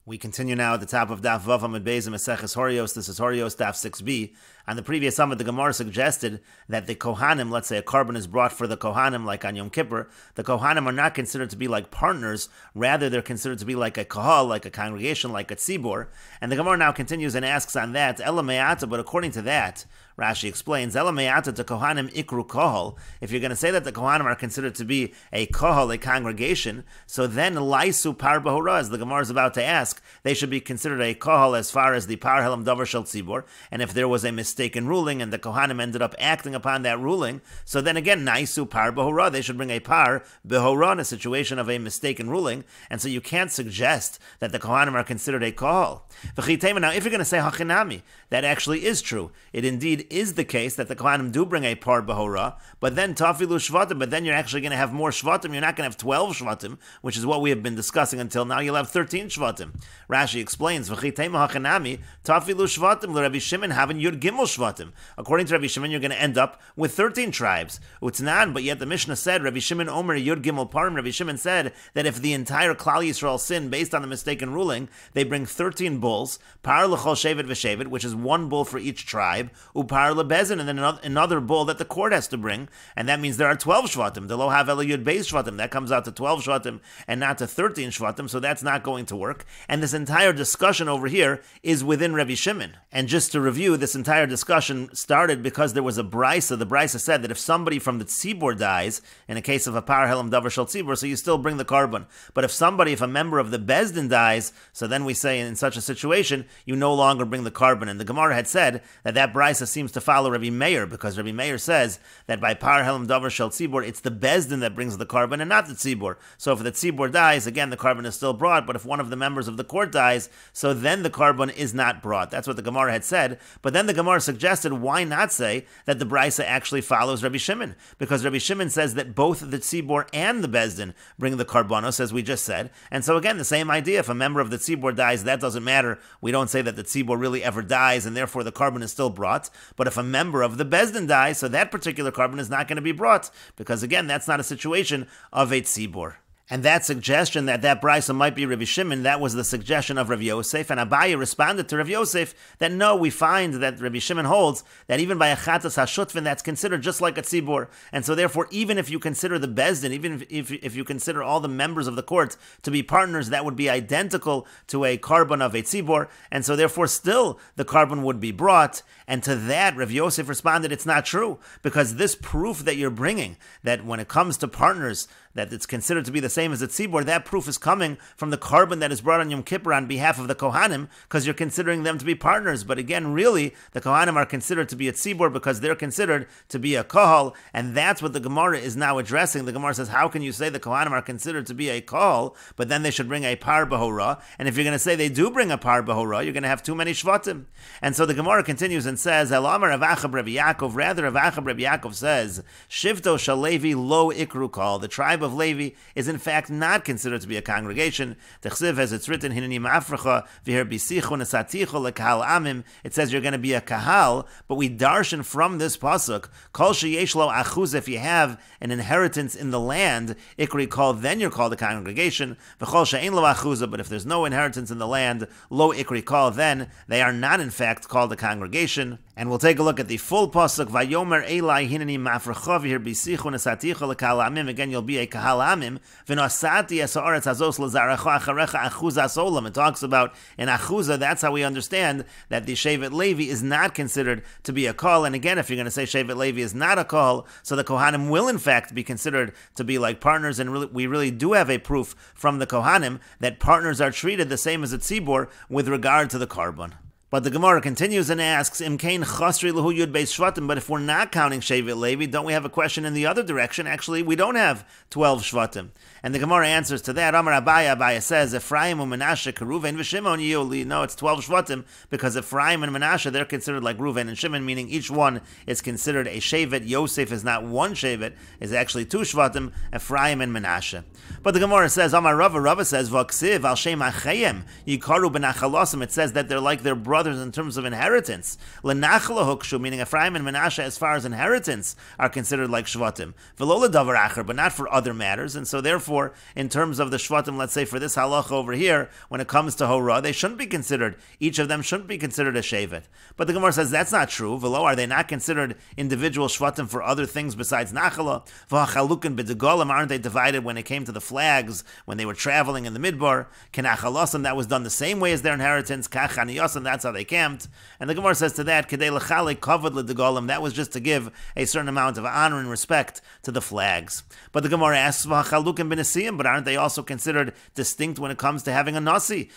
We continue now at the top of Daf Vav Amud Beis in Meseches Horayos. This is Horayos Daf 6b. On the previous summit, the Gemara suggested that the Kohanim, let's say a carbon is brought for the Kohanim, like on Yom Kippur, the Kohanim are not considered to be like partners, rather they're considered to be like a Kahal, like a congregation, like a Tzibor. And the Gemara now continues and asks on that, Ela Me'ata, but according to that, Rashi explains, Ela Me'ata to Kohanim Ikru Kahal. If you're going to say that the Kohanim are considered to be a Kahal, a congregation, so then Laisu Par Bahora, as the Gemara is about to ask, they should be considered a Kahal as far as the Par Helam Davar Shel Tzibor. And if there was a mistaken ruling and the Kohanim ended up acting upon that ruling, so then again, Naisu Par Bahora, they should bring a Par Bahora in a situation of a mistaken ruling. And so you can't suggest that the Kohanim are considered a Kahal. Now, if you're going to say Hachinami, that actually is true. It indeed is the case that the Kohanim do bring a Par Bahora, but then Tafilu Shvatim, but then you're actually going to have more Shvatim. You're not going to have 12 Shvatim, which is what we have been discussing until now. You'll have 13 Shvatim. Rashi explains, V'chitema Hachinami, Tafilu Shvatim, Rabbi Shimon having Yud Gimel Shvatim. According to Rabbi Shimon, you're going to end up with 13 tribes. Utznan, but yet the Mishnah said, Rabbi Shimon Omer Yud Gimel Parim, Rabbi Shimon said that if the entire Klal Yisrael sin based on the mistaken ruling, they bring 13 bulls, Par L'chol Shevet V'Shevet, which is one bull for each tribe, Upar Lebezin, and then another bull that the court has to bring, and that means there are 12 Shvatim. The Lo Hav Ela Yud Beis Shvatim, that comes out to 12 Shvatim and not to 13 Shvatim, so that's not going to work. And this entire discussion over here is within Rabbi Shimon. And just to review, this entire discussion started because there was a brisa. The brisa said that if somebody from the tzibor dies, in a case of a par helam davar shel tzibor, so you still bring the carbon. But if a member of the bezdin dies, so then we say in such a situation, you no longer bring the carbon. And the Gemara had said that that brisa seems to follow Rabbi Meir, because Rabbi Meir says that by par helam davar shel tzibor, it's the bezdin that brings the carbon and not the tzibor. So if the tzibor dies, again, the carbon is still brought, but if one of the members of the court dies, so then the carbon is not brought. That's what the Gemara had said. But then the Gemara suggested, why not say that the brisa actually follows Rabbi Shimon? Because Rabbi Shimon says that both the tzibor and the bezdin bring the karbanos, as we just said. And so again, the same idea. If a member of the tzibor dies, that doesn't matter. We don't say that the tzibor really ever dies, and therefore the carbon is still brought. But if a member of the bezdin dies, so that particular carbon is not going to be brought, because again, that's not a situation of a tzibor. And that suggestion that brisa might be Rabbi Shimon, that was the suggestion of Rav Yosef. And Abaye responded to Rav Yosef that no, we find that Rabbi Shimon holds that even by a chatas hashutfin, that's considered just like a tzibor. And so therefore, even if you consider the bezdin, even if you consider all the members of the court to be partners, that would be identical to a carbon of a tzibor. And so therefore, still the carbon would be brought. And to that, Rav Yosef responded, it's not true. Because this proof that you're bringing, that when it comes to partners, that it's considered to be the same as a tzibor, that proof is coming from the carbon that is brought on Yom Kippur on behalf of the Kohanim, because you're considering them to be partners. But again, really, the Kohanim are considered to be a tzibor because they're considered to be a kahal, and that's what the Gemara is now addressing. The Gemara says, how can you say the Kohanim are considered to be a kahal, but then they should bring a par bahora? And if you're going to say they do bring a par bahora, you're going to have too many shvatim. And so the Gemara continues and says, Elamar Rav Achab Rabbi Yaakov, rather Rav Achab Rabbi Yaakov says, Shivto shel Levi lo ikru kal, the tribe of Levi is in fact not considered to be a congregation. Techsiv, as it's written, Hineni ma'afrecha v'her bisichu nesatichu lekahal amim. It says you're going to be a kahal, but we darshan from this pasuk, kol sheyesh lo achuz, if you have an inheritance in the land, ikri kol, then you're called a congregation. V'chol she'ein lo achuzah, but if there's no inheritance in the land, lo ikri kol, then they are not in fact called a congregation. And we'll take a look at the full pasuk. Vayomer Eli hineni ma'afrecha v'her bisichu nesatichu lekahal amim. Again, you'll be a kahal amim. V'nosati esaretz hazos l'zarecha acharecha achuza solam. It talks about in achuza. That's how we understand that the Shevet Levi is not considered to be a kol. And again, if you're going to say Shevet Levi is not a kol, so the Kohanim will in fact be considered to be like partners. And we really do have a proof from the Kohanim that partners are treated the same as a tzibor with regard to the carbon. But the Gemara continues and asks, Imkain chasri lahu yud beis shvatim, but if we're not counting Shevet Levi, don't we have a question in the other direction? Actually, we don't have 12 shvatim. And the Gemara answers to that. Amar Abaye, Abaye says, Ephraim and Menashe, Reuven v'Shimon yoli. No, it's 12 shvatim, because Ephraim and Menashe, they're considered like Reuven and Shimon, meaning each one is considered a shevet. Yosef is not one shevet, is actually 2 shvatim, Ephraim and Menashe. But the Gemara says, Amar Rava says, V'aksiv al shem achayim, yikaru b'nachalosim. It says that they're like their brothers brothers in terms of inheritance. Lenachla hukshu, meaning Ephraim and Menashe, as far as inheritance, are considered like Shvatim. V'lo ledavar acher, but not for other matters. And so therefore, in terms of the Shvatim, let's say for this halacha over here, when it comes to Hora, they shouldn't be considered, each of them shouldn't be considered a Shevet. But the Gemara says that's not true. V'lo, are they not considered individual Shvatim for other things besides Nachala? V'hachalukin b'degolim, aren't they divided when it came to the flags, when they were traveling in the Midbar? Kenachalosim, that was done the same way as their inheritance. Kachaniyosim, that's how they camped. And the Gemara says to that, Kedei l'chalik kavod l'degolim, that was just to give a certain amount of honor and respect to the flags. But the Gemara asks, V'hachalukin b'nesiyim, but aren't they also considered distinct when it comes to having a nasi?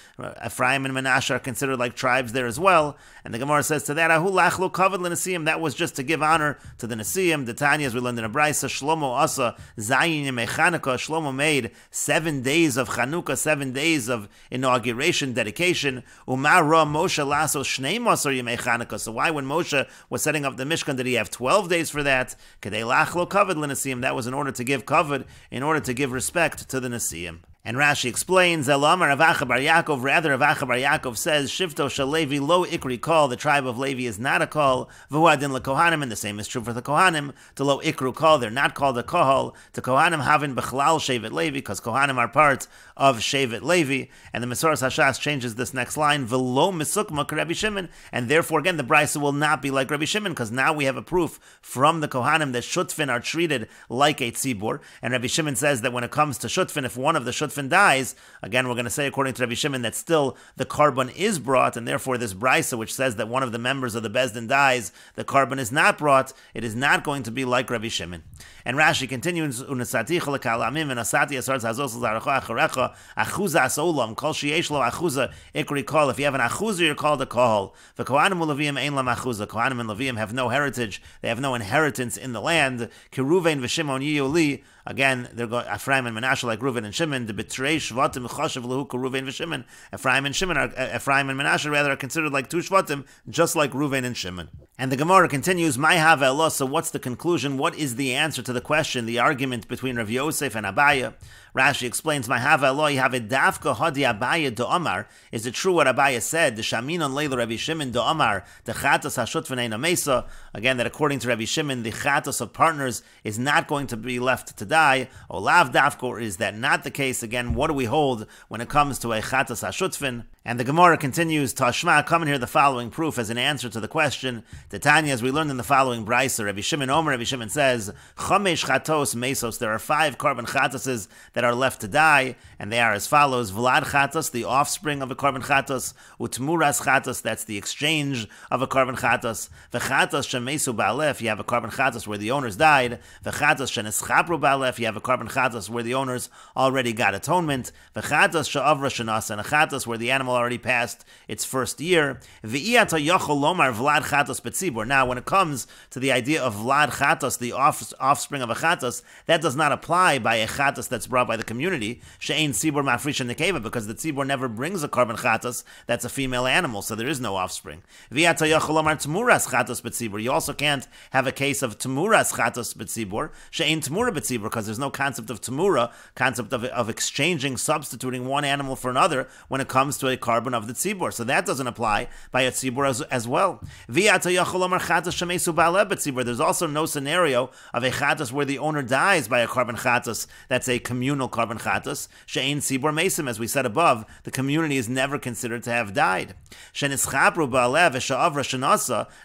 Ephraim and Menashe are considered like tribes there as well. And the Gemara says to that, Ahu lachlu kavod l'nesiyim, that was just to give honor to the nesiyim. The Tanya, as we learned in a brayso, Shlomo asa zayin yemei Chanukah, Shlomo made 7 days of Chanukah, 7 days of inauguration, dedication. Umar ra Moshe laso shnei masar yemei Chanukah. So why, when Moshe was setting up the Mishkan, did he have 12 days for that? Kedei lachlo kavod l'nesiyim, that was in order to give kavod, in order to give respect to the nesiyim. And Rashi explains, Elamar Rav Acha bar Yaakov, rather Rav Acha bar Yaakov says, Shivto shel Levi lo ikri kol, the tribe of Levi is not a kol, v'huadin lekohanim, and the same is true for the Kohanim, to lo ikru kol, they're not called a kohol, to Kohanim havin bechlal Shevet Levi, because Kohanim are part of Shevet Levi, and the Mesoras Hashas changes this next line, v'lo misukma Rabbi Shimon, and therefore again the Brisa will not be like Rabbi Shimon, because now we have a proof from the Kohanim that Shutfin are treated like a tzibur, and Rabbi Shimon says that when it comes to Shutfin, if one of the Shutfin dies, again we're going to say according to Rabbi Shimon that still the carbon is brought, and therefore this brisa which says that one of the members of the Bezdin dies, the carbon is not brought, it is not going to be like Rabbi Shimon. And Rashi continues, Unasati chalakalamim and asati asar zazos zaracha acharecha achuza asolam kol sheyesh lo achuza ikri kol. If you have an achuza, you're called a kohol. The Kohanim u'Levim ein lam achuza. Kohanim and Levim have no heritage; they have no inheritance in the land. Kiruvein v'Shimon yiyuli. Again, they're going Ephraim and Menashe like Reuven and Shimon. The betrei shvatim chashav lehu Reuven v'Shimon. Ephraim and Menashe rather are considered like two shvatim, just like Reuven and Shimon. And the Gemara continues, "My have elah." So, what's the conclusion? What is the answer to the question, the argument between Rav Yosef and Abaya? Rashi explains, "My have elah. You have a dafka hadi Abaya do Omar. Is it true what Abaya said? The Shaminon leila Rabbi Shimon do Omar. The chatas hashut v'neina mesa. Again, that according to Rabbi Shimon, the chatas of partners is not going to be left to die. Olav dafka, or is that not the case? Again, what do we hold when it comes to a chatas hashutfin? And the Gemara continues, Tashma, come and hear the following proof as an answer to the question. The Tanya, as we learned in the following brisa, Rabbi Shimon Omer, Rabbi Shimon says, Chamesh chatos mesos, there are 5 carbon chatases that are left to die, and they are as follows: Vlad chatos, the offspring of a carbon chatos; Utmuras chatos, that's the exchange of a carbon chatos; V'chatos shemesu ba'alef, you have a carbon chatos where the owners died; V'chatos sheneschapru ba'alef, you have a carbon chatos where the owners already got atonement; V'chatos she'avra shenas, and a chatos where the animal already passed its first year. V'iyata yochol lomar vlad chatos betzibur. Now, when it comes to the idea of vlad chatos, the offspring of a chatos, that does not apply by a chatos that's brought by the community. She'ein tzibur mafrish nekeva, because the tzibur never brings a carbon chatos that's a female animal, so there is no offspring. V'iyata yochol lomar tmuras chatos betzibur. You also can't have a case of tmuras chatos betzibur. She'ein tmura betzibur, because there's no concept of tmura, concept of exchanging, substituting one animal for another when it comes to a carbon of the tzibur. So that doesn't apply by a tzibur as well. There's also no scenario of a chatas where the owner dies by a carbon chatas that's a communal carbon chatas. She'ein tzibur mesim, as we said above, the community is never considered to have died.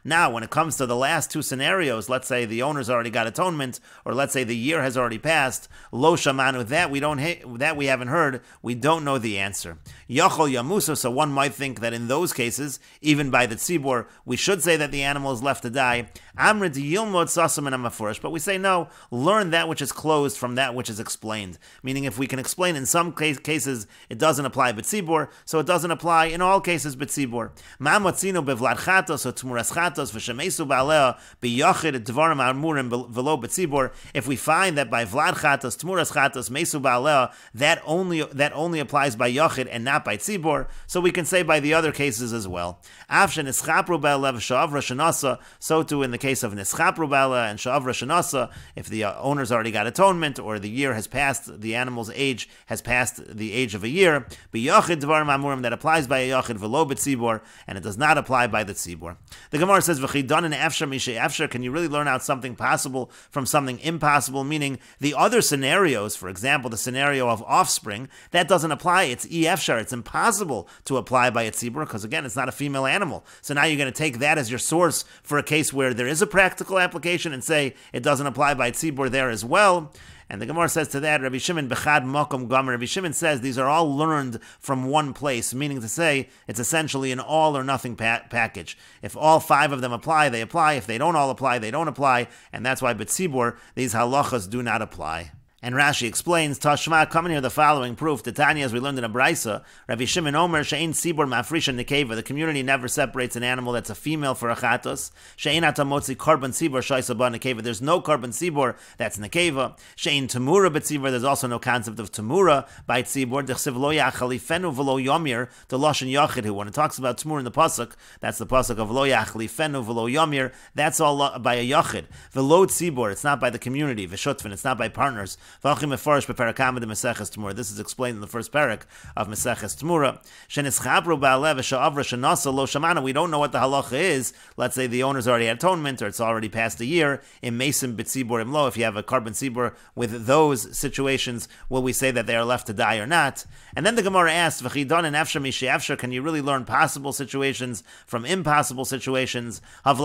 Now, when it comes to the last 2 scenarios, let's say the owner's already got atonement, or let's say the year has already passed, lo shamanu, that we haven't heard, we don't know the answer. Yachol yamuso, so one might think that in those cases, even by the tzibur, we should say that the animal is left to die. Amrid yilmod sasam and amafurish, but we say no, learn that which is closed from that which is explained. Meaning, if we can explain in some cases it doesn't apply b'tzibur, so it doesn't apply in all cases b'tzibur. Ma'amotzino bevlad chatos or tmuras chatos v'shemesu ba'aleh b'yachid dvarim amurim v'lo b'tzibur. If we find that by vlad chatos, tmuras chatos, mesu ba'aleh, that only applies by yachid and not by tzibur, so we can say by the other cases as well. So too in the case case of Nischap Rubala and Sha'avra Shanasa, if the owner's already got atonement, or the year has passed, the animal's age has passed the age of a year, B'yachid Dvar Mamurim, that applies by a Yachid V'lo B'tzibor, and it does not apply by the Tzibor. The Gemara says, V'chidan Efshar Mishe Efshar, can you really learn out something possible from something impossible? Meaning, the other scenarios, for example, the scenario of offspring, that doesn't apply. It's Efshar. It's impossible to apply by a Tzibor, because again, it's not a female animal. So now you're going to take that as your source for a case where there is a practical application and say it doesn't apply by Tzibor there as well. And the Gemara says to that, Rabbi Shimon bechad mokom gomer. Rabbi Shimon says these are all learned from one place, meaning to say it's essentially an all or nothing package. If all 5 of them apply, they apply. If they don't all apply, they don't apply. And that's why b'tzibur, these halachas do not apply. And Rashi explains, Tashma, coming here the following proof. Titania, as we learned in a Braisa, Rabbi Shimon Omer, She'ein Sibor Mafrisha Nekeva, the community never separates an animal that's a female for a chatos. She'ein Atamotzi Korban Sibor Shaisaba Nekeva, there's no Korban Sibor that's Nekeva. She'ein Tamura B'Tzibor, there's also no concept of Tamura by Tzibor. D'chsiv lo yachalifenu v'lo yomir, the Lashon Yachid, who when it talks about Tamur in the Pasuk, that's the Pasuk of lo yachalifenu v'lo yomir, that's all by a Yachid. V'lo Tzibor, it's not by the community. V'shutfin, it's not by partners. This is explained in the first parak of Meseches Tmura. We don't know what the halacha is. Let's say the owner's already had atonement, or it's already past a year. If you have a carbon tzibur with those situations, will we say that they are left to die or not? And then the Gemara asks, can you really learn possible situations from impossible situations? Those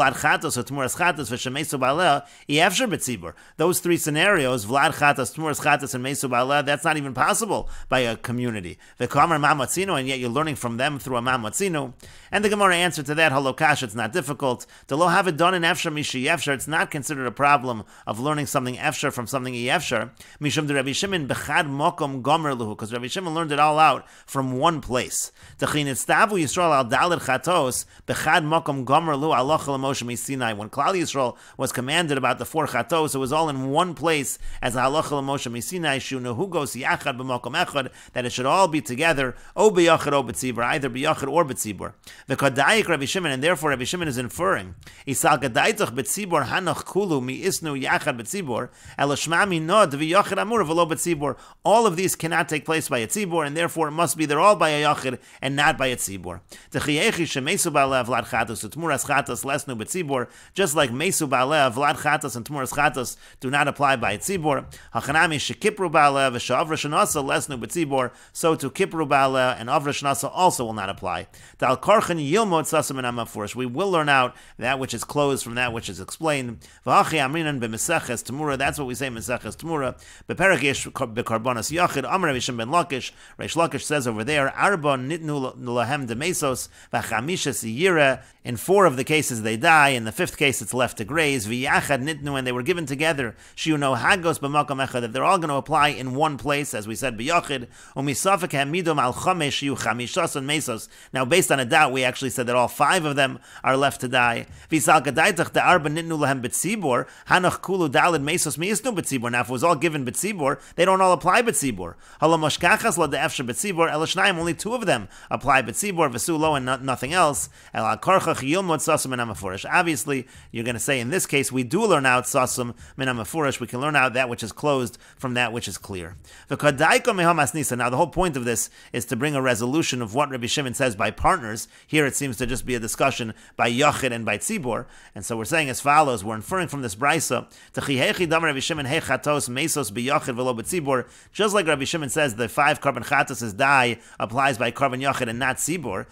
3 scenarios, Vlad Chatas, Tmuras Chatas, and Mesu Ba'aleh, that's not even possible by a community. The Kamar Mamatzino, and yet you're learning from them through a Mamatzino. And the Gemara answered to that, Halokash, it's not difficult. To lo have it done in Efshar Mishi Efshar, it's not considered a problem of learning something Efshar from something Efshar. Mishum de Rabbi Shimon bechad mokom gomer luhu, because Rabbi Shimon learned it all out from one place. Techin itztavu Yisrael al dalet chatos bechad mokom gomer luhu aloch l'Moshe miSinai. When Klal Yisrael was commanded about the 4 chatos, it was all in one place as a halacha l'Moshe miSinai shu nehugos yachad b'mokom echad, that it should all be together, o b'yachad o b'tzibur, either b'yachad or b'tzibur. The Kodayik Rabbi Shimon, and therefore Rabbi Shimon is inferring, Isal Gadaitach b'tzibur hanach kulu mi isnu yachad b'tzibur, elashma mi nod v'yachad amur v'lo b'tzibur. All of these cannot take place by a tzibur, and therefore it must be they're all by a yachad and not by a tzibur. T'chiyechi shemesu ba'aleh vlad chatos u'tmuras chatos lesnu b'tzibur, just like mesu ba'aleh vlad chatos and tmuras chatos do not apply by a tzibur. Hachanami shekipru ba'aleh v'sha'avra shenasa lesnu b'tzibur, so to kipru ba'aleh and avra shenasa also will not apply. Tal karchen yilmod sasam and amafurish. We will learn out that which is closed from that which is explained. V'hachi amrinan b'meseches Tmura. That's what we say Meseches Tmura. B'perek yesh b'karbonas yachid. Amar Rabbi Shimon ben Lakish. Reish Lakish says over there, Arba nitnu lahem demesos v'chamishes yira. In 4 of the cases they die. In the 5th case it's left to graze. V'yachad nitnu, and they were given together. Shiu no hagos b'makom echad, that they're all going to apply in one place, as we said b'yachid. Umisafek hamidom al chamesh shiu chamishas and mesos. Now, based on a doubt, we actually said that all 5 of them are left to die. Now, if it was all given b'tzibor, they don't all apply b'tzibor. Only 2 of them apply b'tzibor, v'sulo, and nothing else. Obviously, you're going to say, in this case, we do learn out sasum min hamafurish. We can learn out that which is closed from that which is clear. Now, the whole point of this is to bring a resolution of what Rabbi Shimon says by partners. Here it seems to just be a discussion by Yachid and by Tzibor. And so we're saying as follows, we're inferring from this Braisa, just like Rabbi Shimon says the 5 carbon chatas die applies by carbon Yachid and not Tzibor,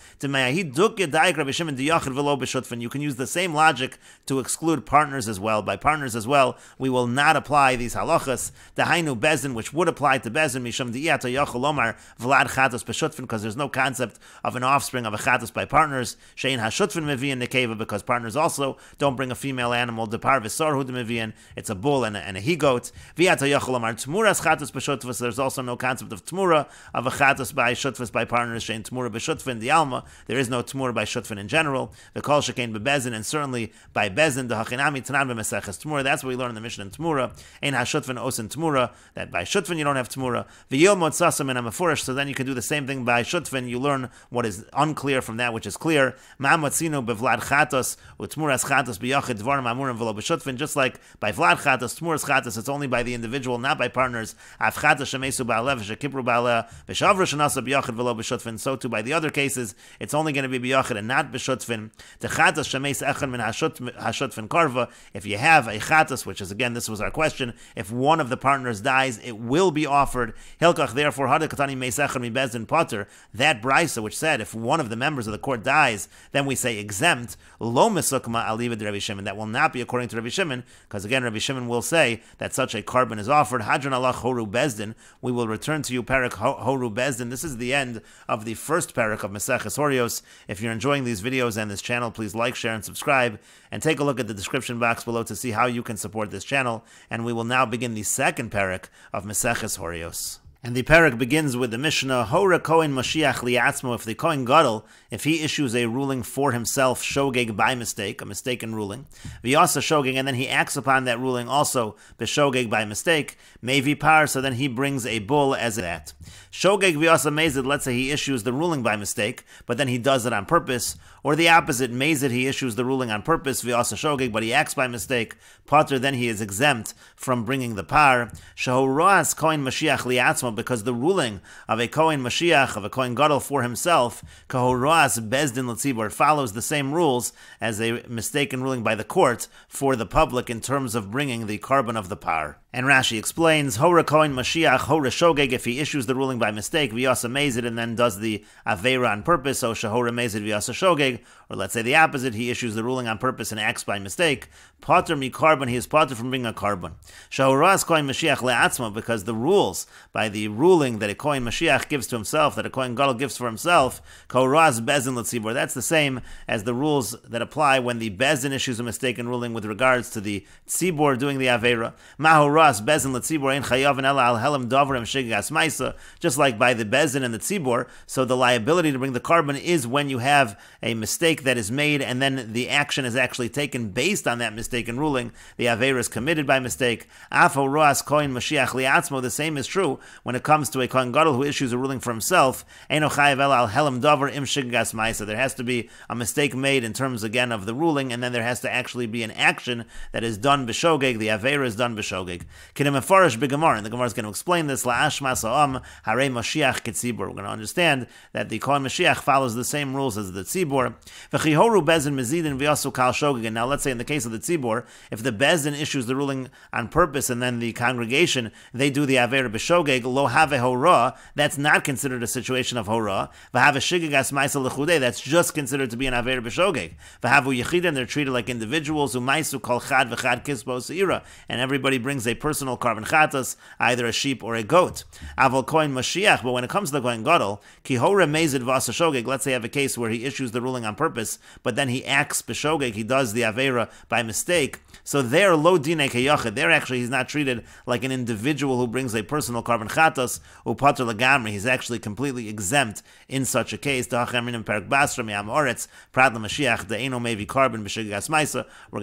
you can use the same logic to exclude partners as well. By partners as well, we will not apply these halachas. Dahainu bezin, which would apply to bezin, mishum di'ata yachol omar vlad chatas b'shutfin, because there's no concept of an offspring of a chatas by partners. Shein hashutfin mevian nekeva, because partners also don't bring a female animal. Depar v'sarhu mevian, it's a bull and a he-goat. V'yata yachol omar tmuras chatas b'shutfus, there's also no concept of tmura of a chatas by shutfus by partners. Shein tmura b'shutfin the alma, there is no tmura by shutfin in general. The kol shekain b'bezin, and certainly by bezin the hachinami tanan b'meseches tmura. That's what we learn in the Mishnah in Tmura. Ein hashutfin osin tmura, that by shutfin you don't have tmura. V'yilmod sasam and amafurish, so then you can do the same thing by shutfin. You learn what is unclear from that which is clear. Ma'amatzinu bevlad chatos utmuras chatos biyachid dvarim amurim v'lo b'shutfin. Just like by vlad chatos, tmuras chatos, it's only by the individual, not by partners. Af chatos shemesu ba'alev v'shekipru ba'aleh v'shavru shenasa biyachid v'lo b'shutfin. So too by the other cases, it's only going to be biyachid and not b'shutfin. The chatos shemes echan min hashutfin karva. If you have a chatos, which is again, this was our question, if one of the partners dies, it will be offered. Hilkach, therefore, hadakatani meis echan mi bezdin potter. That brisa which said if one of the members of the court dies, then we say exempt, lo mesukma aliva de Rabbi Shimon. That will not be according to Rabbi Shimon, because again, Rabbi Shimon will say that such a carbon is offered. Hadran alach horu bezdin. We will return to you parak horu bezdin. This is the end of the first parak of Meseches Horayos. If you're enjoying these videos and this channel, please like, share, and subscribe, and take a look at the description box below to see how you can support this channel. And we will now begin the second parak of Meseches Horayos. And the parak begins with the Mishnah, Hora Kohen Mashiach liatzmo, if the Kohen Gadol, if he issues a ruling for himself, shogeg by mistake, a mistaken ruling, v'yasa shogeg, and then he acts upon that ruling also, b'shogeg by mistake, mevi par, so then he brings a bull as that. Shogeg v'yasa mezid, let's say he issues the ruling by mistake, but then he does it on purpose, or the opposite, mezid, he issues the ruling on purpose, v'yasa shogeg, but he acts by mistake, potter, then he is exempt from bringing the par. Shehoras Kohen Mashiach liatzmo, because the ruling of a Kohen Mashiach, of a Kohen Gadol for himself, Kahoras Bezdin L'tzibor, follows the same rules as a mistaken ruling by the court for the public in terms of bringing the carbon of the par. And Rashi explains, Hora Kohen Mashiach, Hora Shogeg, if he issues the ruling by mistake, Vyasa Mezid, and then does the Aveira on purpose, so Shahora Mezid Vyasa Shogeg, or let's say the opposite, he issues the ruling on purpose and acts by mistake, Potter mi carbon, he is potter from bringing a carbon. Shahoras Kohen Mashiach le'atzma, because the rules, by the ruling that a Kohen Mashiach gives to himself, that a Kohen Gadol gives for himself, Kahoras Bezin L'tzibor, that's the same as the rules that apply when the Bezin issues a mistaken ruling with regards to the Tzibor doing the Aveira. Mahoras Bezin L'tzibor ein chayavin ela al helam davrim shigas maisa, just like by the Bezin and the Tzibor, so the liability to bring the carbon is when you have a mistake that is made and then the action is actually taken based on that mistaken ruling. The Aveira is committed by mistake. Afo roas Kohen Mashiach liatzmo, the same is true when it comes to a Kohen Gadol who issues a ruling for himself. Eino chayav ela al helam davar im shigas maisa. There has to be a mistake made in terms again of the ruling, and then there has to actually be an action that is done b'shogeg. The Aveira is done b'shogeg. Kinim mefarish b'Gemara, and the Gemara is going to explain this. La'ashma sa'am harei Mashiach ketzibor. We're going to understand that the Kohen Mashiach follows the same rules as the Tzibor. V'chihoru bezin mezidin v'yasu kal shogeg. And now let's say in the case of the Tzibor, if the bezin issues the ruling on purpose and then the congregation, they do the Aveira b'shogeg, lo have hora, that's not considered a situation of hora. V'have shigagas ma'isa l'chudei, that's just considered to be an Aveira b'shogeg. V'havu yechidin, they're treated like individuals, u'maisu kol chad v'chad kisbo seira, and everybody brings a personal carbon chatas, either a sheep or a goat. Aval Kohen Mashiach, but when it comes to the Kohen Gadol, ki hora mezid v'asa shogeg, let's say you have a case where he issues the ruling on purpose, but then he acts b'shogeg, he does the Aveira by mistake, so there lo dine keyachid, there actually he's not treated like an individual who brings a personal carbon chatas, upater lagamri, he's actually completely exempt in such a case. We're going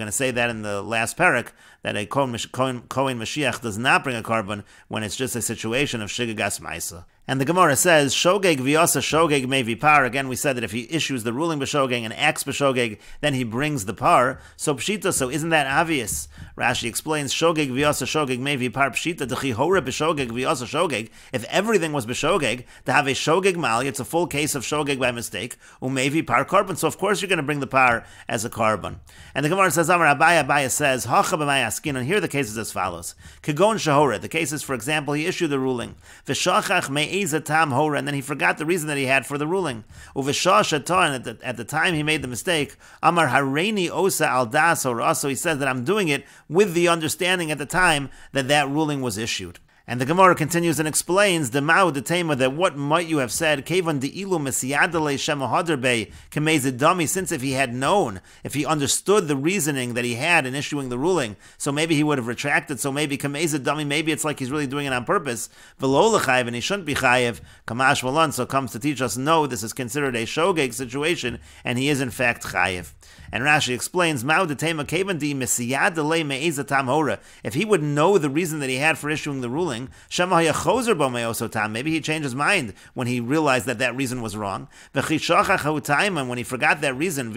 to say that in the last parak, that a Kohen Mashiach does not bring a carbon when it's just a situation of shigagas maisa. And the Gemara says, Shogeg v'yasa shogeg mevi par. Again, we said that if he issues the ruling b'shogeg and acts b'shogeg, then he brings the par. So pshita, so isn't that obvious? Rashi explains, Shogeg v'yasa shogeg mevi par pshita d'chi hora b'shogeg v'yasa shogeg. If everything was b'shogeg, to have a shogeg mali, it's a full case of shogeg by mistake, umevi par carbon. So of course you're going to bring the par as a carbon. And the Gemara says, Amar Abaya says, Hacha b'mayaskin, and here the case is as follows. Kagon shahora, the case is, for example, he issued the ruling. V'shachach me'i tam hora, and then he forgot the reason that he had for the ruling. And at the time he made the mistake, Amar hareini osa al das hora. So he says that I'm doing it with the understanding at the time that that ruling was issued. And the Gemara continues and explains the Ma'u the Tema that what might you have said, Kevan de ilu mesiyadale shemahaderbe kemezidami, since if he had known, if he understood the reasoning that he had in issuing the ruling, so maybe he would have retracted, so maybe kemezidami, maybe it's like he's really doing it on purpose, v'lo l'chayev, and he shouldn't be chayev, kamash malan, so comes to teach us, no, this is considered a shogeg situation, and he is in fact chayev. And Rashi explains, Ma'u de Tema Kevan de mesiyadale me'ezatam hora, if he would know the reason that he had for issuing the ruling, maybe he changed his mind when he realized that that reason was wrong. And when he forgot that reason,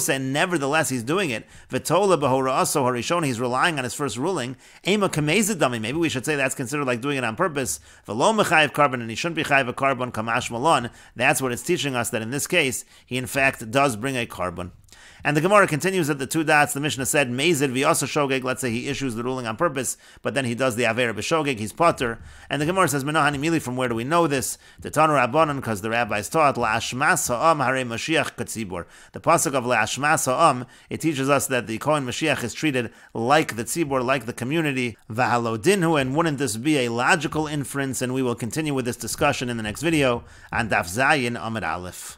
and nevertheless he's doing it, he's relying on his first ruling. Maybe we should say that's considered like doing it on purpose. And he shouldn't be chayiv a carbon kamash malon. That's what it's teaching us, that in this case, he in fact does bring a carbon. And the Gemara continues at the two dots. The Mishnah said, Mezid v'yasa shogeg, let's say he issues the ruling on purpose, but then he does the Avera b'shogeg, he's potter. And the Gemara says, Menahani mili, from where do we know this? The Tanu Rabbanan, because the rabbis taught, La'ashmas ha'am harei Mashiach katzibor. The pasuk of La'ashmas ha'am, it teaches us that the Kohen Mashiach is treated like the tzibor, like the community. V'halo dinhu, and wouldn't this be a logical inference? And we will continue with this discussion in the next video on Daf Zayin Amud Aleph.